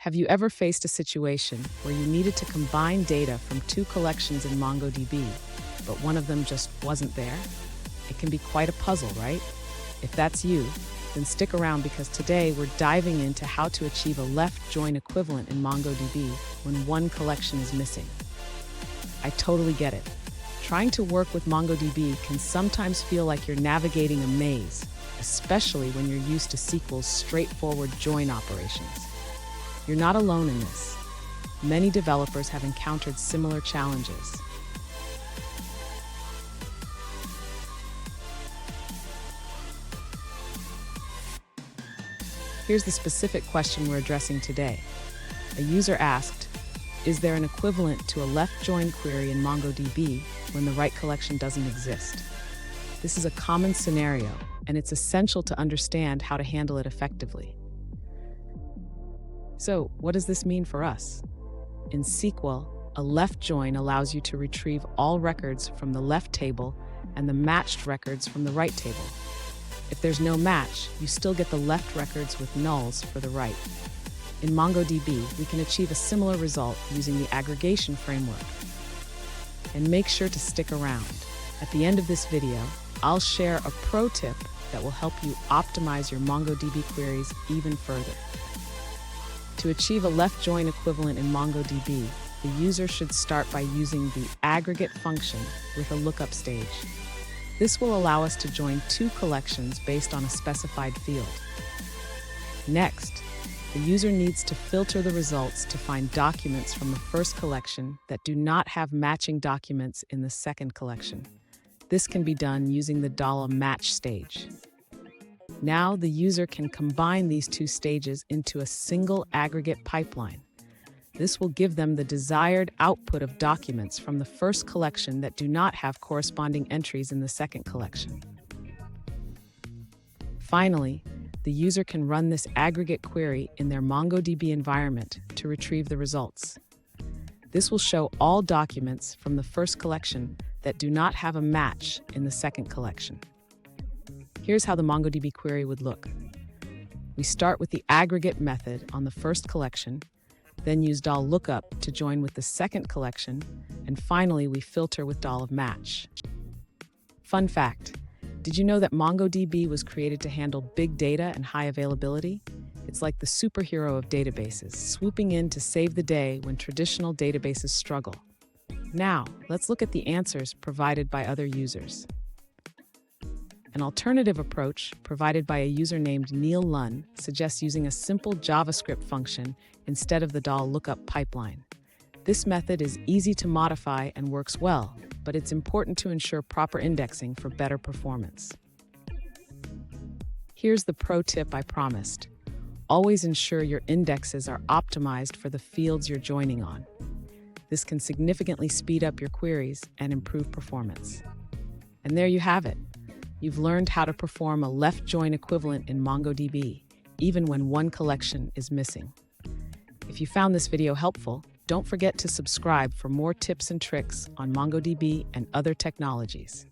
Have you ever faced a situation where you needed to combine data from two collections in MongoDB, but one of them just wasn't there? It can be quite a puzzle, right? If that's you, then stick around because today we're diving into how to achieve a left join equivalent in MongoDB when one collection is missing. I totally get it. Trying to work with MongoDB can sometimes feel like you're navigating a maze, especially when you're used to SQL's straightforward join operations. You're not alone in this. Many developers have encountered similar challenges. Here's the specific question we're addressing today. A user asked, is there an equivalent to a left join query in MongoDB when the right collection doesn't exist? This is a common scenario, and it's essential to understand how to handle it effectively. So, what does this mean for us? In SQL, a left join allows you to retrieve all records from the left table and the matched records from the right table. If there's no match, you still get the left records with nulls for the right. In MongoDB, we can achieve a similar result using the aggregation framework. And make sure to stick around. At the end of this video, I'll share a pro tip that will help you optimize your MongoDB queries even further. To achieve a left join equivalent in MongoDB, the user should start by using the aggregate function with a lookup stage. This will allow us to join two collections based on a specified field. Next, the user needs to filter the results to find documents from the first collection that do not have matching documents in the second collection. This can be done using the $match stage. Now the user can combine these two stages into a single aggregate pipeline. This will give them the desired output of documents from the first collection that do not have corresponding entries in the second collection. Finally, the user can run this aggregate query in their MongoDB environment to retrieve the results. This will show all documents from the first collection that do not have a match in the second collection. Here's how the MongoDB query would look. We start with the aggregate method on the first collection, then use $lookup to join with the second collection, and finally we filter with $match. Fun fact, did you know that MongoDB was created to handle big data and high availability? It's like the superhero of databases, swooping in to save the day when traditional databases struggle. Now, let's look at the answers provided by other users. An alternative approach, provided by a user named Neil Lunn, suggests using a simple JavaScript function instead of the $lookup pipeline. This method is easy to modify and works well, but it's important to ensure proper indexing for better performance. Here's the pro tip I promised. Always ensure your indexes are optimized for the fields you're joining on. This can significantly speed up your queries and improve performance. And there you have it. You've learned how to perform a left join equivalent in MongoDB, even when one collection is missing. If you found this video helpful, don't forget to subscribe for more tips and tricks on MongoDB and other technologies.